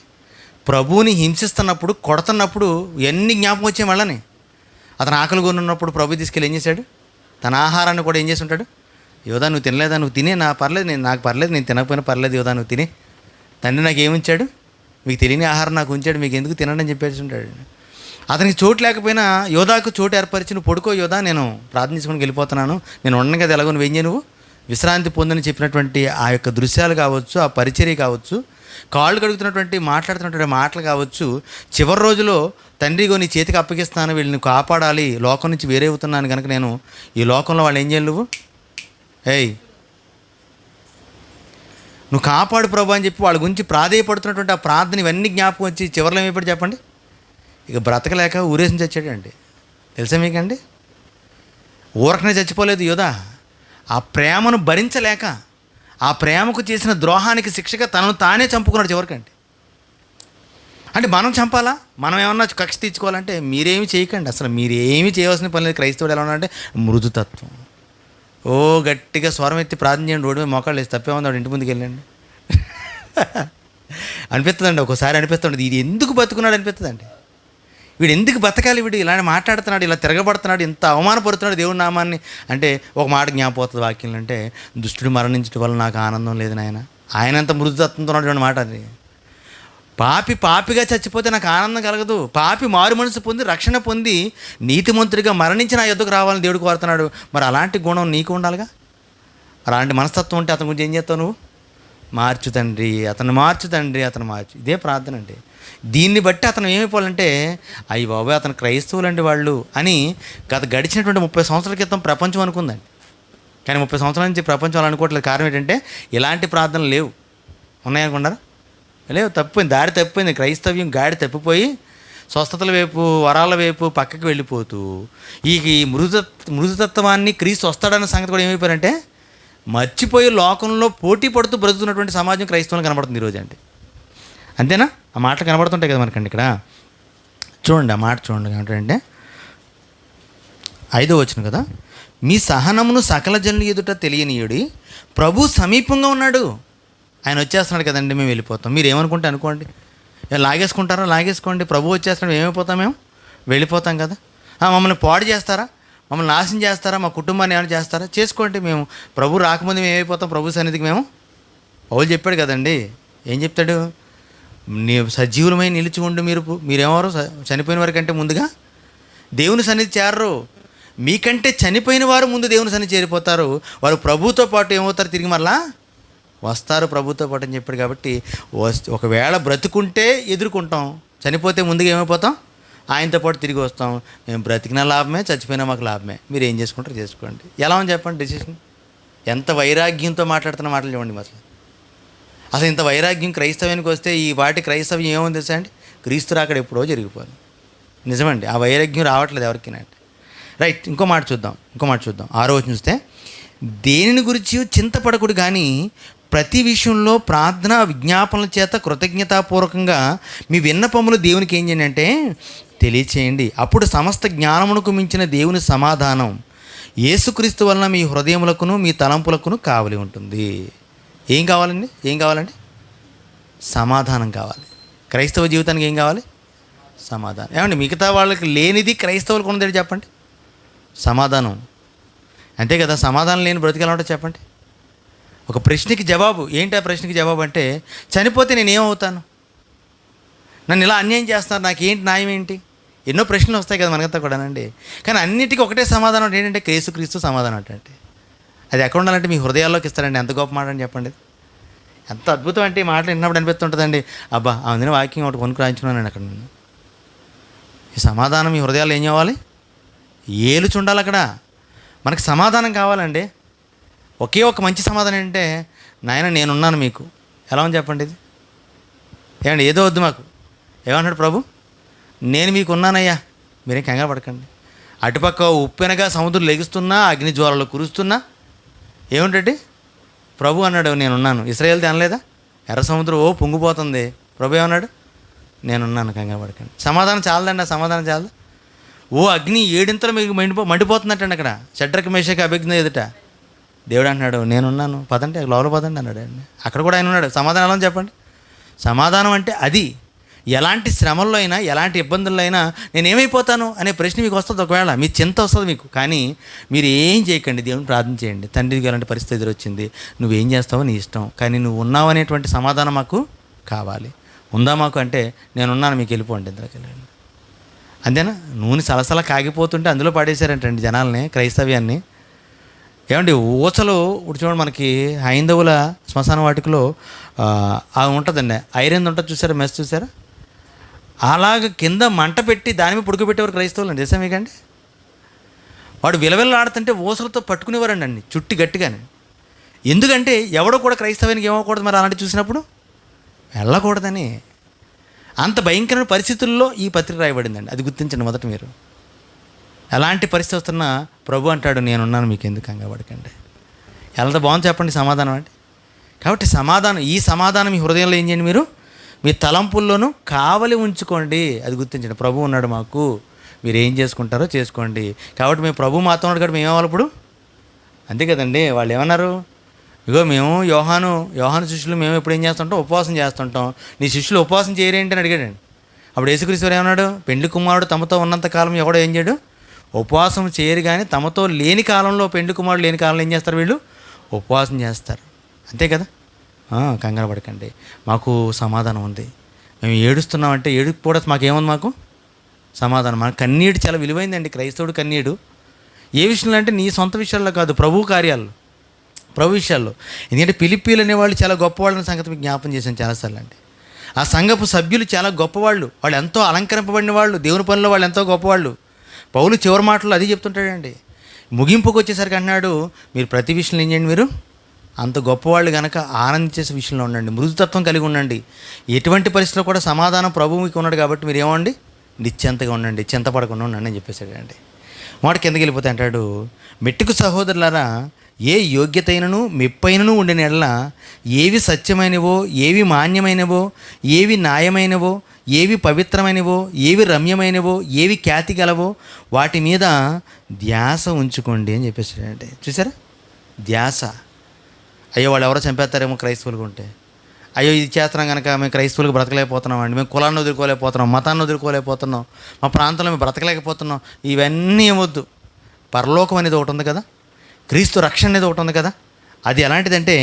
ప్రభువుని హింసిస్తున్నప్పుడు, కొడుతున్నప్పుడు ఎన్ని జ్ఞాపకం వచ్చాయి వాళ్ళని. అతను ఆకలి కొనున్నప్పుడు ప్రభు తీసుకెళ్ళి ఏం చేశాడు, తన ఆహారాన్ని కూడా ఏం చేసి ఉంటాడు, యోధా నువ్వు తినలేదా, నువ్వు తినే, నాకు పర్లేదు, నేను తినకపోయినా పర్లేదు, యోధా నువ్వు తినే, తండ్రి నాకు ఏముంచాడు, మీకు తెలియని ఆహారం నాకు ఉంచాడు, మీకు ఎందుకు తినండి అని చెప్పేసి ఉంటాడు. అతనికి చోటు లేకపోయినా యోధాకు చోటు ఏర్పరిచి, నువ్వు పడుకో యోధా, నేను ప్రార్థించుకొని వెళ్ళిపోతున్నాను, నేను ఉండగా కదా ఎలాగో నువ్వేం నువ్వు విశ్రాంతి పొందని చెప్పినటువంటి ఆ యొక్క దృశ్యాలు కావచ్చు, ఆ పరిచర్య కావచ్చు, కాళ్ళు కడుగుతున్నటువంటి మాట్లాడుతున్నటువంటి మాటలు కావచ్చు, చివరి రోజులో తండ్రిగో నీ చేతికి అప్పగిస్తాను, వీళ్ళని కాపాడాలి, లోకం నుంచి వేరే అవుతున్నాను కనుక నేను ఈ లోకంలో వాళ్ళు ఏం చేయాలి, నువ్వు కాపాడు ప్రభు అని చెప్పి వాళ్ళ గురించి ప్రాధేయపడుతున్నటువంటి ఆ ప్రార్థన ఇవన్నీ జ్ఞాపకం వచ్చి చివరిలో ఏమైపోయాడు చెప్పండి, ఇక బ్రతకలేక ఊరేసి చచ్చాడండి. తెలుసా మీకండి? ఊరకనే చచ్చిపోలేదు యోధా, ఆ ప్రేమను భరించలేక, ఆ ప్రేమకు చేసిన ద్రోహానికి శిక్షగా తనను తానే చంపుకున్నాడు చివరికండి. అంటే మనం చంపాలా, మనం ఏమన్నా కక్ష తీర్చుకోవాలంటే మీరేమి చేయకండి, అసలు మీరేమీ చేయవలసిన పని లేదు. క్రైస్తవుడు ఎలా ఉన్నాడంటే మృదుతత్వం. గట్టిగా స్వరం ఎత్తి ప్రార్థన చేయండి, రోడ్డు మీద మోకాళ్ళు వేసి తప్పే ఉంది, వాడు ఇంటి ముందుకు వెళ్ళండి అనిపిస్తుందండి. ఒకసారి అనిపిస్తుంది, ఇది ఎందుకు బతుకున్నాడు అనిపిస్తుందండి. వీడు ఎందుకు బతకాలి, వీడు ఇలా మాట్లాడుతున్నాడు, ఇలా తిరగబడుతున్నాడు, ఇంత అవమానపడుతున్నాడు దేవుడి నామాన్ని అంటే. ఒక మాట జ్ఞాపకం వాక్యం అంటే, దుష్టుడు మరణించడం వల్ల నాకు ఆనందం లేదు నాయన, ఆయన అంత మృదుతత్వంతో ఉన్నటువంటి మాట అది. పాపిగా చచ్చిపోతే నాకు ఆనందం కలగదు, పాపి మారు మనసు పొంది రక్షణ పొంది నీతిమంతుడిగా మరణించి నా యొద్దకు రావాలని దేవుడు కోరుతున్నాడు. మరి అలాంటి గుణం నీకు ఉండాలిగా. అలాంటి మనస్తత్వం ఉంటే అతని గురించి ఏం చేస్తావు నువ్వు? మార్చు తండ్రి, అతను మార్చు. ఇదే ప్రార్థన అంటే. దీన్ని బట్టి అతను ఏమైపోవాలంటే, అయ్యి బాబాయ్ అతను క్రైస్తవులు అండి వాళ్ళు అని గడిచినటువంటి 30 సంవత్సరాల క్రితం ప్రపంచం అనుకుందండి. కానీ 30 సంవత్సరాల నుంచి ప్రపంచం అలా అనుకోవట్లేదు. కారణం ఏంటంటే ఇలాంటి ప్రార్థనలు లేవు. ఉన్నాయనుకున్నారా? లేవు. తప్పిపోయింది, దారి తప్పిపోయింది. క్రైస్తవ్యం గాడి తప్పిపోయి స్వస్థతల వైపు, వరాల వైపు పక్కకి వెళ్ళిపోతూ ఈ మృదుతత్వాన్ని క్రీస్తు వస్తాడన్న సంగతి కూడా ఏమైపోయారంటే మర్చిపోయి లోకంలో పోటీ పడుతూ బ్రతుకుతున్నటువంటి సమాజం క్రైస్తవులు కనబడుతుంది ఈరోజు. అంటే అంతేనా? ఆ మాటలు కనబడుతుంటాయి కదా మనకండి. ఇక్కడ చూడండి, ఆ మాట చూడండి. ఏమంటారంటే 5వ వచనం కదా, మీ సహనమును సకల జనుల ఎదుట తెలియనీయుడి, ప్రభు సమీపంగా ఉన్నాడు. ఆయన వచ్చేస్తున్నాడు కదండి, మేము వెళ్ళిపోతాం. మీరు ఏమనుకుంటే అనుకోండి, లాగేసుకుంటారా లాగేసుకోండి, ప్రభు వచ్చేస్తున్నాడు, ఏమైపోతాం, మేము వెళ్ళిపోతాం కదా. మమ్మల్ని పాడు చేస్తారా, మమ్మల్ని నాశనం చేస్తారా, మా కుటుంబాన్ని ఏమైనా చేస్తారా, చేసుకోండి, మేము ప్రభు రాకముందు మేము ఏమైపోతాం, ప్రభు సన్నిధికి మేము. పౌలు చెప్పాడు కదండి, ఏం చెప్తాడు, సజీవులమై నిలిచి ఉండు, మీరేమవరు చనిపోయిన వారి కంటే ముందుగా దేవుని సన్నిధి చేరరు. మీకంటే చనిపోయిన వారు ముందు దేవుని సన్నిధి చేరిపోతారు. వారు ప్రభుతో పాటు ఏమవుతారు, తిరిగి మరలా వస్తారు ప్రభుతో పాటు అని చెప్పాడు. కాబట్టి ఒకవేళ బ్రతుకుంటే ఎదుర్కొంటాం, చనిపోతే ముందుగా ఏమైపోతాం, ఆయనతో పాటు తిరిగి వస్తాం. మేము బ్రతికిన లాభమే, చచ్చిపోయినా మాకు లాభమే. మీరు ఏం చేసుకుంటారో చేసుకోండి. ఎలా అని చెప్పండి డెసిషన్. ఎంత వైరాగ్యంతో మాట్లాడుతున్న మాటలు చూడండి. అసలు ఇంత వైరాగ్యం క్రైస్తవానికి వస్తే ఈ వాటి క్రైస్తవ్యం ఏముంది తెలుసా అండి, క్రీస్తు రాకడ ఎప్పుడో జరిగిపోయింది. నిజమండి, ఆ వైరాగ్యం రావట్లేదు ఎవరికైనా. రైట్, ఇంకో మాట చూద్దాం. 6వ వచనం చూస్తే, దేనిని గురించి చింతపడకుడు కానీ ప్రతి విషయంలో ప్రార్థన విజ్ఞాపనల చేత కృతజ్ఞతాపూర్వకంగా మీ విన్నపములు దేవునికి ఏం చేయండి అంటే తెలియచేయండి. అప్పుడు సమస్త జ్ఞానమునకు మించిన దేవుని సమాధానం యేసుక్రీస్తు వలన మీ హృదయములకును మీ తలంపులకును కావలి ఉంటుంది. ఏం కావాలండి? సమాధానం కావాలి. క్రైస్తవ జీవితానికి ఏం కావాలి? సమాధానం. ఏమండి, మిగతా వాళ్ళకి లేనిది క్రైస్తవులకు ఉన్నది చెప్పండి, సమాధానం. అంతే కదా. సమాధానం లేని బ్రతికెలా చెప్పండి. ఒక ప్రశ్నకి జవాబు ఏంటి? ఆ ప్రశ్నకి జవాబు అంటే, చనిపోతే నేనేమవుతాను, నన్ను ఇలా అన్యాయం చేస్తున్నారు, నాకేంటి న్యాయం ఏంటి, ఎన్నో ప్రశ్నలు వస్తాయి కదా మనకంతా కూడానండి. కానీ అన్నిటికీ ఒకటే సమాధానం ఏంటంటే క్రీస్తు సమాధానం అంటే. అది ఎక్కడ ఉండాలంటే మీ హృదయాల్లోకి ఇస్తారండి. ఎంత గొప్ప మాట అని చెప్పండి. ఎంత అద్భుతం అంటే ఈ మాటలు విన్నప్పుడు అనిపిస్తుంటుందండి. అబ్బా అందులో వాక్యం ఒకటి కొనుక్కు రాయించుకున్నానండి అక్కడ నేను. ఈ సమాధానం మీ హృదయాల్లో ఏం కావాలి? ఏలుచుండాలి అక్కడ. మనకి సమాధానం కావాలండి. ఒకే ఒక మంచి సమాధానం ఏంటంటే, నాయన నేనున్నాను మీకు. ఎలా ఉంది చెప్పండి ఇది? ఏమండి ఏదో వద్దు మాకు. ఏమన్నాడు ప్రభు? నేను మీకు ఉన్నానయ్యా, మీరేం కంగారు పడకండి. అటుపక్క ఉప్పెనగా సముద్రం లెగుస్తున్నా, అగ్ని జ్వాలలు కురుస్తున్నా ఏమిటండి ప్రభు అన్నాడు నేనున్నాను. ఇశ్రాయేల్ది అనలేదా? ఎర్ర సముద్రం పొంగిపోతుంది, ప్రభు ఏమన్నాడు? నేనున్నాను, కంగారు పడకండి. సమాధానం చాలదండి. ఆ సమాధానం చాలదు. అగ్ని 7 ఇంతలు మీకు మండిపోతున్నట్టండి అక్కడ. షడ్రక్ మేషక్ అభిజ్ఞ ఎదుట దేవుడు అంటున్నాడు నేనున్నాను, పదండి లోపల పదండి అన్నాడు అండి. అక్కడ కూడా ఆయన ఉన్నాడు. సమాధానం ఎలా చెప్పండి? సమాధానం అంటే అది. ఎలాంటి శ్రమల్లో అయినా, ఎలాంటి ఇబ్బందుల్లో అయినా నేనేమైపోతాను అనే ప్రశ్న మీకు వస్తుంది. ఒకవేళ మీ చింత వస్తుంది మీకు. కానీ మీరు ఏం చేయకండి, దేవుని ప్రార్థన చేయండి. తండ్రికి ఎలాంటి పరిస్థితి ఎదురొచ్చింది, నువ్వేం చేస్తావో నీ ఇష్టం, కానీ నువ్వు ఉన్నావు అనేటువంటి సమాధానం మాకు కావాలి. ఉందా మాకు అంటే నేనున్నాను, మీకు వెళ్ళిపోండి ఇందులోకి వెళ్ళండి. అంతేనా? నూనె సలసల కాగిపోతుంటే అందులో పడేశారంటండి జనాల్ని, క్రైస్తవ్యాన్ని. ఏమండి ఊచలు ఇప్పుడు చూడండి, మనకి హైందవుల శ్మశాన వాటికలో అది ఉంటుందండి, ఐరన్ ఉంటుంది చూసారా, మెస్ చూసారా? అలాగ కింద మంట పెట్టి దాని మీద పుడుకోబెట్టేవారు క్రైస్తవులు అండి. తెలుసా మీకండి? వాడు విలవిల్లాడుతుంటే ఊసలతో పట్టుకునేవారండి అండి చుట్టి గట్టిగానే. ఎందుకంటే ఎవడో కూడా క్రైస్తవానికి ఏమవకూడదు మరి అలాంటి చూసినప్పుడు, వెళ్ళకూడదని. అంత భయంకరమైన పరిస్థితుల్లో ఈ పత్రిక రాయబడిందండి. అది గుర్తించండి మొదట మీరు. ఎలాంటి పరిస్థితి వస్తున్నా ప్రభు అంటాడు నేనున్నాను, మీకు ఎందుకు కంగారు పడకండి. ఎంత బాగుంది చెప్పండి సమాధానం అంటే. కాబట్టి ఈ సమాధానం మీ హృదయంలో ఏం చేయండి, మీరు మీ తలంపుల్లోనూ కావలి ఉంచుకోండి. అది గుర్తించండి. ప్రభు ఉన్నాడు మాకు, మీరు ఏం చేసుకుంటారో చేసుకోండి. కాబట్టి మేము ప్రభు మాతో ఉన్నాడు కాబట్టి మేము ఏమవ్వాలి ఇప్పుడు? అంతే కదండి. వాళ్ళు ఏమన్నారు? ఇగో మేము యోహాను శిష్యులు మేము ఎప్పుడు ఏం చేస్తుంటాం? ఉపవాసం చేస్తుంటాం. నీ శిష్యులు ఉపవాసం చేయరేంటి అని అడిగాడండి. అప్పుడు యేసుక్రీస్తు ఏమన్నాడు? పెండ్లి కుమారుడు తమతో ఉన్నంతకాలం ఎవడో ఏం చేయడు? ఉపవాసం చేయరు. కానీ తమతో లేని కాలంలో, పెండ్లి కుమారుడు లేని కాలంలో ఏం చేస్తారు? వీళ్ళు ఉపవాసం చేస్తారు. అంతే కదా. కంగారు పడకండి, మాకు సమాధానం ఉంది. మేము ఏడుస్తున్నామంటే ఏడుపు కూడా మాకేముంది? మాకు సమాధానం. మన కన్నీడు చాలా విలువైందండి. క్రైస్తవుడు కన్నీడు ఏ విషయంలో అంటే నీ సొంత విషయాల్లో కాదు, ప్రభు కార్యాలు, ప్రభు విషయాల్లో. ఎందుకంటే ఫిలిప్పీలు అనేవాళ్ళు చాలా గొప్పవాళ్ళని సంగతి మీకు జ్ఞాపం చేశాను చాలాసార్లు అండి. ఆ సంఘపు సభ్యులు చాలా గొప్పవాళ్ళు, వాళ్ళు ఎంతో అలంకరింపబడిన వాళ్ళు, దేవుని పనిలో వాళ్ళు ఎంతో గొప్పవాళ్ళు. పౌలు చివరి మాటలు అది చెప్తుంటాడండి. ముగింపుకు వచ్చేసరికి అన్నాడు మీరు ప్రతి విషయంలో ఏం చేయండి, మీరు అంత గొప్పవాళ్ళు కనుక ఆనందించే విషయంలో ఉండండి, మృదుతత్వం కలిగి ఉండండి. ఎటువంటి పరిస్థితిలో కూడా సమాధానం ప్రభువు మీకు ఉన్నాడు కాబట్టి మీరు ఏమండి నిశ్చింతగా ఉండండి, చింతపడకుండా ఉండండి అని చెప్పేసాడు అండి. మాట కిందకి వెళ్ళిపోతే అంటాడు మెట్టుకు సహోదరులారా, ఏ యోగ్యతైనను మెప్పైనను ఉండిన ఎడల ఏవి సత్యమైనవో, ఏవి మాన్యమైనవో, ఏవి న్యాయమైనవో, ఏవి పవిత్రమైనవో, ఏవి రమ్యమైనవో, ఏవి ఖ్యాతి గలవో వాటి మీద ధ్యాస ఉంచుకోండి అని చెప్పేసాడంటే. చూసారా? ధ్యాస. అయ్యో వాళ్ళు ఎవరో చంపేస్తారేమో క్రైస్తవులుగా ఉంటే, అయ్యో ఇది చేస్తున్నాం కనుక మేము క్రైస్తవులకు బ్రతకలేకపోతున్నాం అండి, మేము కులాన్ని వదులుకోలేకపోతున్నాం, మతాన్ని వదులుకోలేకపోతున్నాం, మా ప్రాంతంలో మేము బ్రతకలేకపోతున్నాం. ఇవన్నీ ఏమొద్దు. పరలోకం అనేది ఒకటి ఉంది కదా, క్రీస్తు రక్షణ అనేది ఒకటి ఉంది కదా. అది ఎలాంటిదంటే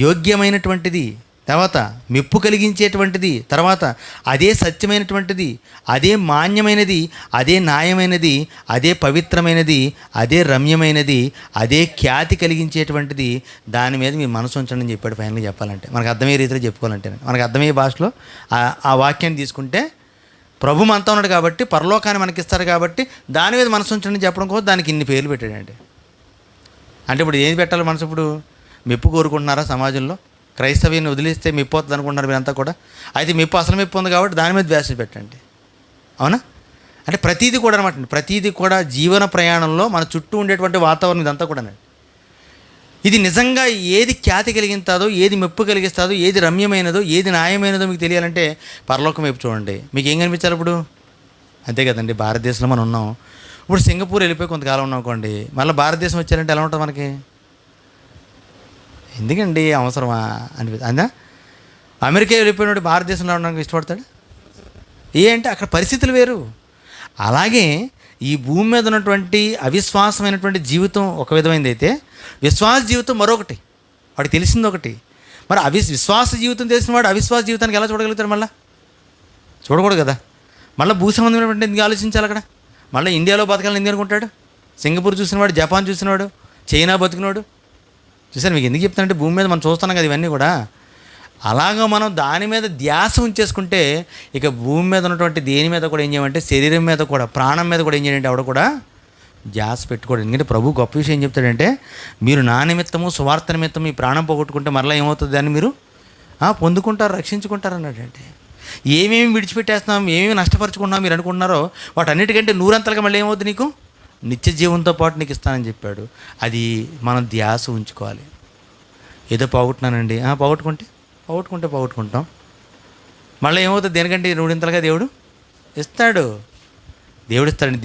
యోగ్యమైనటువంటిది, తర్వాత మెప్పు కలిగించేటువంటిది, తర్వాత అదే సత్యమైనటువంటిది, అదే మాన్యమైనది, అదే న్యాయమైనది, అదే పవిత్రమైనది, అదే రమ్యమైనది, అదే ఖ్యాతి కలిగించేటువంటిది. దాని మీద మీ మనసు ఉంచండి అని చెప్పాడు. ఫైనల్గా చెప్పాలంటే మనకు అర్థమయ్యే రీతిలో చెప్పుకోవాలంటే, మనకు అర్థమయ్యే భాషలో ఆ వాక్యాన్ని తీసుకుంటే ప్రభు మనతో ఉన్నాడు కాబట్టి, పరలోకాన్ని మనకిస్తారు కాబట్టి దాని మీద మనసు ఉంచండి అని చెప్పడం కోసం దానికి ఇన్ని పేర్లు పెట్టాడండి. అంటే ఇప్పుడు ఏం పెట్టాలి మనసు? ఇప్పుడు మెప్పు కోరుకుంటున్నారా సమాజంలో? క్రైస్తవ్యాన్ని వదిలేస్తే మెప్పు అవుతుంది అనుకుంటున్నారు మీరంతా కూడా. అయితే మెప్పు అసలు మెప్పు ఉంది కాబట్టి దాని మీద వ్యాస పెట్టండి. అవునా? అంటే ప్రతీది కూడా అనమాట, ప్రతీది కూడా జీవన ప్రయాణంలో మన చుట్టూ ఉండేటువంటి వాతావరణం ఇదంతా కూడా. ఇది నిజంగా ఏది ఖ్యాతి కలిగిస్తాదో, ఏది మెప్పు కలిగిస్తుందో, ఏది రమ్యమైనదో, ఏది న్యాయమైనదో మీకు తెలియాలంటే పరలోకం వైపు చూడండి. మీకు ఏం కనిపించాలి ఇప్పుడు? అంతే కదండి. భారతదేశంలో మనం ఉన్నాం. ఇప్పుడు సింగపూర్ వెళ్ళిపోయి కొంతకాలం ఉన్నాం అనుకోండి, మళ్ళీ భారతదేశం వచ్చారంటే ఎలా ఉంటుంది మనకి? ఎందుకండి అవసరమా అనిపిస్తుంది. అందా? అమెరికా వెళ్ళిపోయినప్పుడు భారతదేశంలో ఉండడానికి ఇష్టపడతాడు? అంటే అక్కడ పరిస్థితులు వేరు. అలాగే ఈ భూమి మీద ఉన్నటువంటి అవిశ్వాసమైనటువంటి జీవితం ఒక విధమైనది అయితే, విశ్వాస జీవితం మరొకటి. వాడికి తెలిసింది ఒకటి. మరి విశ్వాస జీవితం తెలిసిన వాడు అవిశ్వాస జీవితానికి ఎలా చూడగలుగుతాడు? మళ్ళీ చూడకూడదు కదా. మళ్ళీ భూ సంబంధమైనటువంటి ఎందుకు ఆలోచించాలి అక్కడ? మళ్ళీ ఇండియాలో బతకాలని ఎందుకు అనుకుంటాడు? సింగపూర్ చూసినవాడు, జపాన్ చూసినవాడు, చైనా బతికినవాడు చూసారు. మీకు ఎందుకు చెప్తానంటే భూమి మీద మనం చూస్తున్నాం కదా ఇవన్నీ కూడా. అలాగా మనం దాని మీద ధ్యాస ఉంచేసుకుంటే ఇక భూమి మీద ఉన్నటువంటి దేని మీద కూడా ఏం చేయమంటే, శరీరం మీద కూడా, ప్రాణం మీద కూడా ఏం చేయాలంటే ఆవిడ కూడా ధ్యాస పెట్టుకోవడం. ఎందుకంటే ప్రభు గొప్ప విషయం ఏం చెప్తాడంటే, మీరు నా నిమిత్తము సువార్త నిమిత్తం మీ ప్రాణం పోగొట్టుకుంటే మరలా ఏమవుతుంది అని మీరు పొందుకుంటారు, రక్షించుకుంటారు అన్నట్టంటే. ఏమేమి విడిచిపెట్టేస్తున్నాం, ఏమేమి నష్టపరుచుకుంటున్నాం మీరు అనుకుంటున్నారో వాటన్నిటికంటే నూరంతలుగా మళ్ళీ ఏమవుతుంది, నీకు నిత్య జీవంతో పాటు నీకు ఇస్తానని చెప్పాడు. అది మనం ధ్యాస ఉంచుకోవాలి. ఏదో పోగొట్టున్నానండి, పోగొట్టుకుంటాం. మళ్ళీ ఏమవుతుంది, దేనికంటే నూరింతలుగా దేవుడు ఇస్తాడు.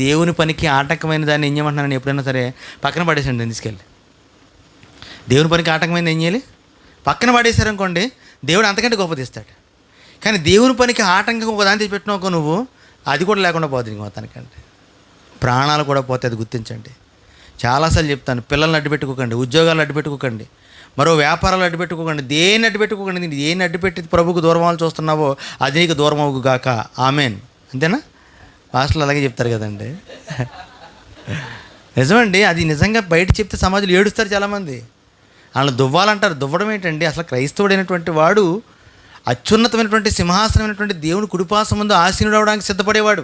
దేవుని పనికి ఆటంకమైన దాన్ని ఏం చేయమంటున్నాను, ఎప్పుడైనా సరే పక్కన పడేసండి. దాన్ని తీసుకెళ్ళి దేవుని పనికి ఆటంకమైనది ఏం చేయాలి, పక్కన పడేశారనుకోండి, దేవుడు అంతకంటే గొప్పది ఇస్తాడు. కానీ దేవుని పనికి ఆటంకం ఒక దాన్ని తెచ్చిపెట్టినావు నువ్వు, అది కూడా లేకుండా పోతుంది ఇంక మొత్తానికంటే. ప్రాణాలు కూడా పోతే అది గుర్తించండి. చాలాసార్లు చెప్తాను, పిల్లల్ని అడ్డుపెట్టుకోకండి, ఉద్యోగాలు అడ్డుపెట్టుకోకండి, మరో వ్యాపారాలు అడ్డుపెట్టుకోకండి, దేన్ని అడ్డుపెట్టుకోకండి. నేను దేన్ని అడ్డుపెట్టి ప్రభుకు దూరం అవ్వాలని చూస్తున్నావో అది నీకు దూరం అవ్వగాక. ఆమెన్. అంతేనా? పాస్టర్లు అలాగే చెప్తారు కదండి. నిజమండి, అది నిజంగా బయట చెప్తే సమాజంలో ఏడుస్తారు చాలామంది. వాళ్ళు దువ్వాలంటారు. దువ్వడం ఏంటండి? అసలు క్రైస్తవుడైనటువంటి వాడు అత్యున్నతమైనటువంటి సింహాసనమైనటువంటి దేవుని కుడిపాసం ముందు ఆసీనుడు అవడానికి సిద్ధపడేవాడు.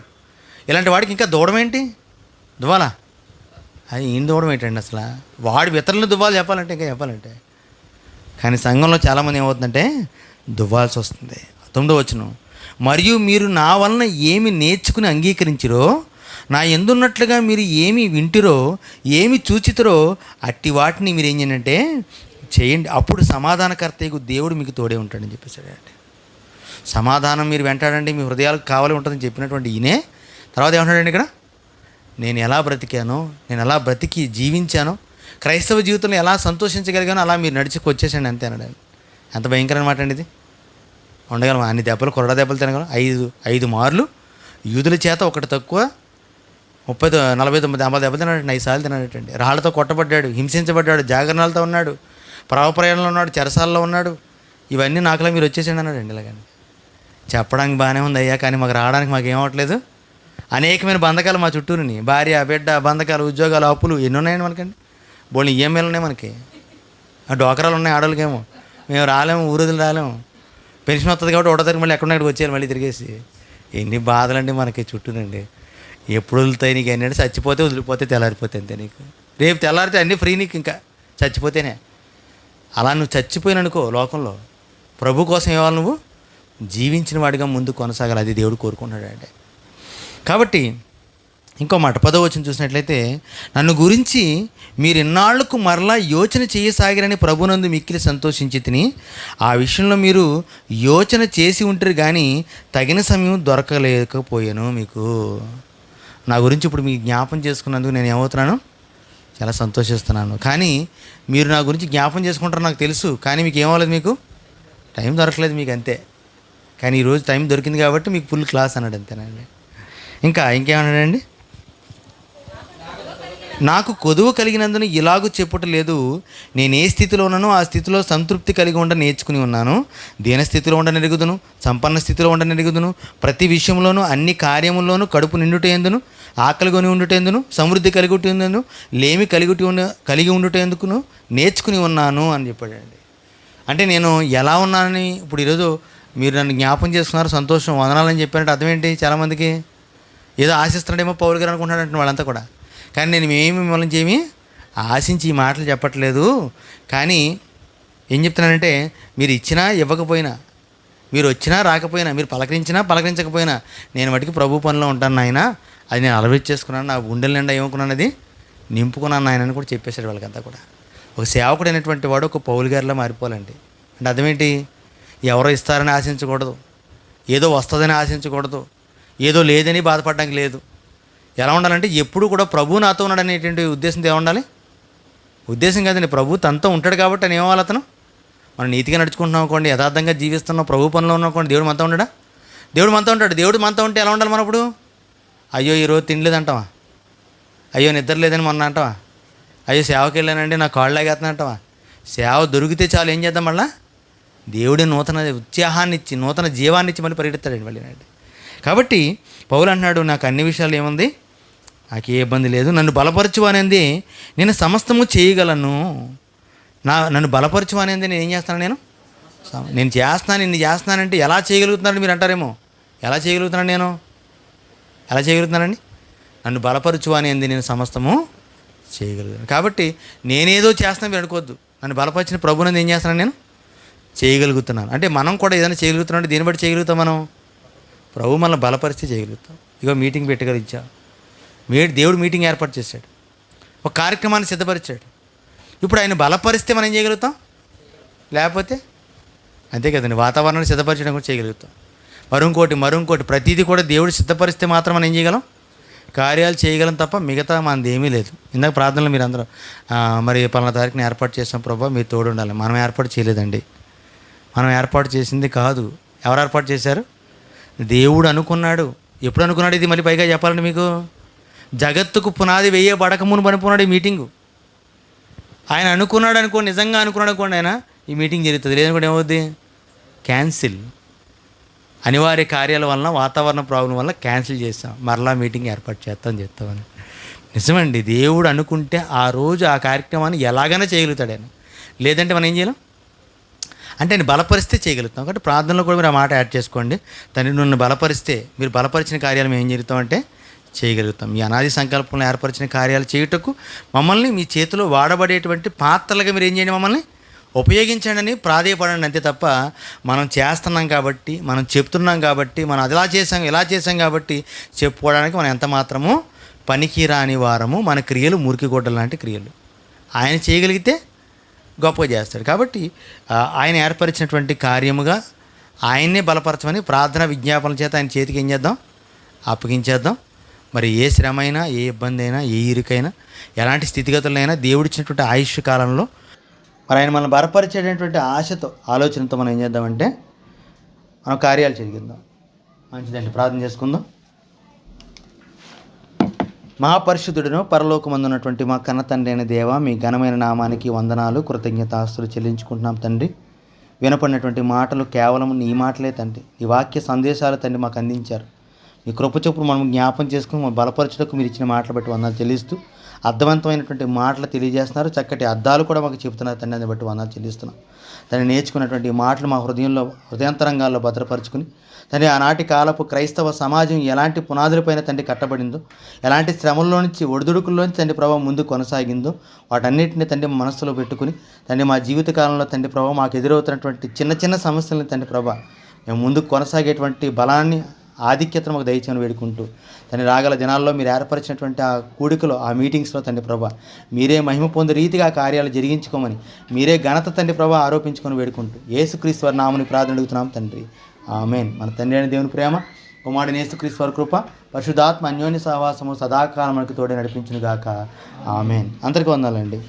ఇలాంటి వాడికి ఇంకా దూడం ఏంటి, దువ్వాలా? అది ఏం దూడం ఏంటండి అసలు? వాడు ఇతరులను దువ్వాలి చెప్పాలంటే, ఇంకా చెప్పాలంటే. కానీ సంఘంలో చాలామంది ఏమవుతుందంటే దువ్వాల్సి వస్తుంది. 9వ వచనం, మరియు మీరు నా వలన ఏమి నేర్చుకుని అంగీకరించిరో, నా ఎందున్నట్లుగా మీరు ఏమి వింటిరో, ఏమి చూచితరో అట్టి వాటిని మీరు ఏం చేయండి చేయండి, అప్పుడు సమాధానకర్తయ్యకు దేవుడు మీకు తోడే ఉంటాడని చెప్పేసాడండి. సమాధానం మీరు వెంటాడండి, మీ హృదయాలకు కావాలి ఉంటుందని చెప్పినటువంటి ఈయనే తర్వాత ఏమంటాడండి ఇక్కడ, నేను ఎలా బ్రతికానో, నేను ఎలా బ్రతికి జీవించానో, క్రైస్తవ జీవితంలో ఎలా సంతోషించగలిగానో అలా మీరు నడిచికొచ్చేసండి అంతే అన్నాడు. ఎంత భయంకరమైన మాట అండి ఇది. ఉండగలం అన్ని దెబ్బలు, కొరడా దెబ్బలు తినగలం. 5 మార్లు యూదుల చేత ఒకటి తక్కువ 49 దెబ్బలు తిన్నాడండి. 5 సార్లు తిన్నాడటండి. రాళ్లతో కొట్టబడ్డాడు, హింసించబడ్డాడు, జాగరణాలతో ఉన్నాడు, ప్రయాణంలో ఉన్నాడు, చెరసాల్లో ఉన్నాడు. ఇవన్నీ నాకులా మీరు వచ్చేసండి అన్నాడండి. ఇలాగండి చెప్పడానికి బాగానే ఉంది అయ్యా, కానీ మాకు రావడానికి మాకు ఏమవట్లేదు. అనేకమైన బంధకాలు మా చుట్టూరుని, భార్య, బిడ్డ, బంధకాలు, ఉద్యోగాలు, అప్పులు ఎన్ని ఉన్నాయండి మనకండి. బోళ్ళు ఈఎంఐలు ఉన్నాయి మనకి, డోకరాలు ఉన్నాయి ఆడవాళ్ళకేమో. మేము రాలేము, ఊరుదులు రాలేము. పెన్షన్ వస్తుంది కాబట్టి 1వ తారీఖు మళ్ళీ ఎక్కడికి వచ్చేయాలి మళ్ళీ తిరిగేసి. ఎన్ని బాధలండి మనకి చుట్టూనండి. ఎప్పుడు వదులుతాయి నీకు అన్నీ? చచ్చిపోతే వదిలిపోతే తెల్లారిపోతే అంతే నీకు. రేపు తెల్లారితే అన్నీ ఫ్రీ నీకు, ఇంకా చచ్చిపోతేనే. అలా నువ్వు చచ్చిపోయిననుకో లోకంలో ప్రభు కోసం ఇవ్వాలి, నువ్వు జీవించిన వాడిగా ముందు కొనసాగాలి. అది దేవుడు కోరుకుంటున్నాడు అంటే. కాబట్టి ఇంకో మాట 10వ వచనం చూసినట్లయితే, నన్ను గురించి మీరు ఇన్నాళ్లకు మరలా యోచన చేయసాగిరని ప్రభునందు మిక్కిలి సంతోషించి తిని, ఆ విషయంలో మీరు యోచన చేసి ఉంటారు కానీ తగిన సమయం దొరకలేకపోయాను మీకు. నా గురించి ఇప్పుడు మీకు జ్ఞాపం చేసుకున్నందుకు నేను ఏమవుతున్నాను, చాలా సంతోషిస్తున్నాను. కానీ మీరు నా గురించి జ్ఞాపం చేసుకుంటారు నాకు తెలుసు, కానీ మీకు ఏమవ్వలేదు, మీకు టైం దొరకలేదు మీకు అంతే. కానీ ఈరోజు టైం దొరికింది కాబట్టి మీకు ఫుల్ క్లాస్ అన్నాడు అంతేనండి. ఇంకేమన్నాడండి, నాకు కొదువ కలిగినందున ఇలాగూ చెప్పుట లేదు, నేను ఏ స్థితిలో ఉన్నానో ఆ స్థితిలో సంతృప్తి కలిగి ఉండ నేర్చుకుని ఉన్నాను. దీన స్థితిలో ఉండనెరుగుదును, సంపన్న స్థితిలో ఉండనెరుగుదును, ప్రతి విషయంలోనూ అన్ని కార్యముల్లోనూ కడుపు నిండుటేందును, ఆకలిగొని ఉండుటేందును, సమృద్ధి కలిగి లేమి కలిగి ఉండుటేందుకును నేర్చుకుని ఉన్నాను అని చెప్పాడండి. అంటే నేను ఎలా ఉన్నానని ఇప్పుడు ఈరోజు మీరు నన్ను జ్ఞాపం చేసుకున్నారు, సంతోషం, వందనాలని చెప్పారంటే అర్థం ఏంటి? చాలామందికి ఏదో ఆశిస్తున్నాడేమో పౌలు గారు అనుకుంటున్నాడంటే వాళ్ళంతా కూడా. కానీ నేను మిమ్మల్ని ఏమి ఆశించి ఈ మాటలు చెప్పట్లేదు. కానీ ఏం చెప్తున్నానంటే, మీరు ఇచ్చినా ఇవ్వకపోయినా, మీరు వచ్చినా రాకపోయినా, మీరు పలకరించినా పలకరించకపోయినా, నేను మటుకు ప్రభు పనిలో ఉంటాను నాయన, అది నేను అలవర్చేసుకున్నాను, నా గుండెల నిండా ఏమనుకున్నాను, అది నింపుకున్నాను నాయన అని కూడా చెప్పేశాడు వాళ్ళకంతా కూడా. ఒక సేవకుడు అయినటువంటి వాడు ఒక పౌలు గారిలా మారిపోవాలండి. అంటే అర్థమేంటి? ఎవరో ఇస్తారని ఆశించకూడదు, ఏదో వస్తుందని ఆశించకూడదు, ఏదో లేదని బాధపడడానికి లేదు. ఎలా ఉండాలంటే ఎప్పుడు కూడా ప్రభు నాతో ఉన్నాడు అనేటువంటి ఉద్దేశంతో ఏముండాలి? ఉద్దేశం కాదండి, ప్రభు తనతో ఉంటాడు కాబట్టి అని ఏమవ్వాలి అతను. మనం నీతిగా నడుచుకుంటున్నాం అనుకోండి, యథార్థంగా జీవిస్తున్నాం, ప్రభు పనిలో ఉన్నాం అనుకోండి, దేవుడు మనతో ఉండడా? దేవుడు మనతో ఉంటాడు. దేవుడు మనతో ఉంటే ఎలా ఉండాలి మనం? ఇప్పుడు అయ్యో ఈరోజు తినలేదంటావా, అయ్యో నిద్ర లేదని మొన్న అంటావా, అయ్యో సేవకి వెళ్ళానండి నా కాళ్ళు లాగేస్తున్నా. సేవ దొరికితే చాలు ఏం చేద్దాం, మళ్ళీ దేవుడి నూతన ఉత్సాహాన్ని ఇచ్చి, నూతన జీవాన్ని ఇచ్చి మళ్ళీ పరిగెడతాడండి మళ్ళీ. కాబట్టి పౌలు అన్నాడు, నాకు అన్ని విషయాలు ఏముంది, నాకు ఏ ఇబ్బంది లేదు, నన్ను బలపరచు అనేది నేను సమస్తము చేయగలను. నన్ను బలపరచు అనేది నేను ఏం చేస్తాను, నేను చేస్తున్నాను, ఇన్ని చేస్తున్నానంటే ఎలా చేయగలుగుతున్నాడు మీరు అంటారేమో. ఎలా చేయగలుగుతున్నాను నేను? ఎలా చేయగలుగుతున్నానండి? నన్ను బలపరచు అనేది నేను సమస్తము చేయగలుగుతాను. కాబట్టి నేనేదో చేస్తాను మీరు అనుకోవద్దు. నన్ను బలపరిచిన ప్రభువుని ఏం చేస్తున్నాను, నేను చేయగలుగుతున్నాను. అంటే మనం కూడా ఏదైనా చేయగలుగుతున్నాం అంటే దీన్ని బట్టి చేయగలుగుతాం. మనం ప్రభు మనల్ని బలపరిస్తే చేయగలుగుతాం. ఇగో మీటింగ్ పెట్టగలిచ్చా, దేవుడు మీటింగ్ ఏర్పాటు చేశాడు, ఒక కార్యక్రమాన్ని సిద్ధపరిచాడు. ఇప్పుడు ఆయన బలపరిస్తే మనం ఏం చేయగలుగుతాం? లేకపోతే అంతే కదండి, వాతావరణాన్ని సిద్ధపరచడం కూడా చేయగలుగుతాం. మరొకటి ప్రతిదీ కూడా దేవుడు సిద్ధపరిస్తే మాత్రం మనం ఏం చేయగలం, కార్యాలు చేయగలం తప్ప మిగతా మనది ఏమీ లేదు. ఇందాక ప్రార్థనలో మీరు అందరూ మరి పలానా తారీఖుని ఏర్పాటు చేసాం ప్రభా మీరు తోడు ఉండాలి. మనం ఏర్పాటు చేయలేదండి, మనం ఏర్పాటు చేసింది కాదు. ఎవరు ఏర్పాటు చేశారు? దేవుడు అనుకున్నాడు. ఎప్పుడు అనుకున్నాడు? ఇది మళ్ళీ పైగా చెప్పాలండి మీకు, జగత్తుకు పునాది వేయబడక మునుపు అనుకున్నాడు ఈ మీటింగు. ఆయన అనుకున్నాడు అనుకోండి, నిజంగా అనుకున్నాడు అనుకోండి, ఆయన ఈ మీటింగ్ జరుగుతుంది. లేదనుకోండి ఏమవుద్ది, క్యాన్సిల్. అనివార్య కార్యాల వలన, వాతావరణ ప్రాబ్లం వల్ల క్యాన్సిల్ చేస్తాం, మరలా మీటింగ్ ఏర్పాటు చేస్తామని. నిజమండి, దేవుడు అనుకుంటే ఆ రోజు ఆ కార్యక్రమాన్ని ఎలాగైనా చేయగలుగుతాడు ఆయన. లేదంటే మనం ఏం చేయలేం. అంటే ఆయన బలపరిస్తే చేయగలుగుతాం. కాబట్టి ప్రార్థనలో కూడా మీరు ఆ మాట యాడ్ చేసుకోండి. తండ్రి నన్ను బలపరిస్తే, మీరు బలపరిచిన కార్యాలు మేము ఏం జరుగుతామంటే చేయగలుగుతాం. మీ అనాది సంకల్పంలో ఏర్పరిచిన కార్యాలు చేయుటకు మమ్మల్ని మీ చేతిలో వాడబడేటువంటి పాత్రలుగా మీరు ఏం చేయండి, మమ్మల్ని ఉపయోగించండి అని ప్రాధేయపడండి. అంతే తప్ప మనం చేస్తున్నాం కాబట్టి, మనం చెప్తున్నాం కాబట్టి, మనం అలా చేసాం ఇలా చేసాం కాబట్టి చెప్పుకోవడానికి మనం ఎంత మాత్రమూ పనికిరాని వారము. మన క్రియలు మురికి గొడ్డలు లాంటి క్రియలు. ఆయన చేయగలిగితే గొప్పగా చేస్తాడు. కాబట్టి ఆయన ఏర్పరిచినటువంటి కార్యముగా ఆయన్నే బలపరచమని ప్రార్థన విజ్ఞాపనల చేత ఆయన చేతికి ఏం చేద్దాం, అప్పగించేద్దాం. మరి ఏ శ్రమ అయినా, ఏ ఇబ్బంది అయినా, ఏ ఇరుకైనా, ఎలాంటి స్థితిగతులైనా దేవుడిచ్చినటువంటి ఆయుష్ కాలంలో మరి ఆయన మనం బలపరిచేటటువంటి ఆశతో, ఆలోచనతో మనం ఏం చేద్దామంటే మనం కార్యాలు జరిగిద్దాం. మంచిదండి, ప్రార్థన చేసుకుందాం. మహాపరిశుద్ధుడును పరలోకమందు ఉన్నటువంటి మా కన్న తండ్రి అయిన దేవ, మీ ఘనమైన నామానికి వందనాలు, కృతజ్ఞతాస్తులు చెల్లించుకుంటున్నాం తండ్రి. వినపడినటువంటి మాటలు కేవలం నీ మాటలే తండ్రి, నీ వాక్య సందేశాలు తండ్రి మాకు అందించారు. మీ కృప చొప్పున మనం జ్ఞాపం చేసుకుని మన బలపరచుటకు మీరు ఇచ్చిన మాటలు బట్టి వందనాలు చెల్లిస్తూ, అర్థవంతమైనటువంటి మాటలు తెలియజేస్తున్నారు, చక్కటి అర్థాలు కూడా మాకు చెబుతున్నారు తండ్రి. దాన్ని బట్టి వందనాలు చెల్లిస్తున్నాం తండ్రి. నేర్చుకున్నటువంటి మాటలు మా హృదయాంతరంగాల్లో భద్రపరుచుకుని తండ్రి, ఆనాటి కాలపు క్రైస్తవ సమాజం ఎలాంటి పునాదులపైన తండ్రి కట్టబడిందో, ఎలాంటి శ్రమల్లో నుంచి, ఒడిదుడుకుల్లోంచి తండ్రి ప్రభావం ముందు కొనసాగిందో, వాటన్నిటిని తండ్రి మనసులో పెట్టుకుని తండ్రి మా జీవితకాలంలో తండ్రి ప్రభావం మాకు ఎదురవుతున్నటువంటి చిన్న చిన్న సమస్యలను తండ్రి ప్రభా మేము ముందుకు కొనసాగేటువంటి బలాన్ని, ఆధిక్యతను మాకు దయచేయని వేడుకుంటూ తండ్రి, రాగల దినాల్లో మీరు ఏర్పరిచినటువంటి ఆ కూడికలో, ఆ మీటింగ్స్లో తండ్రి ప్రభా మీరే మహిమ పొందే రీతిగా ఆ కార్యాలు జరిగించుకోమని, మీరే ఘనత తండ్రి ప్రభా ఆరోపించుకొని వేడుకుంటూ యేసుక్రీస్తు వారి నామమున ప్రార్థన అడుగుతున్నాం తండ్రి, ఆమేన్. మన తండ్రి అయిన దేవుని ప్రేమ, కుమారుడైన యేసుక్రీస్తు వారి కృప, పరిశుద్ధాత్మ అన్యోన్య సహవాసము సదాకాలం మనకు తోడే నడిపించును గాక, ఆమేన్. అందరికీ వందనాలండి.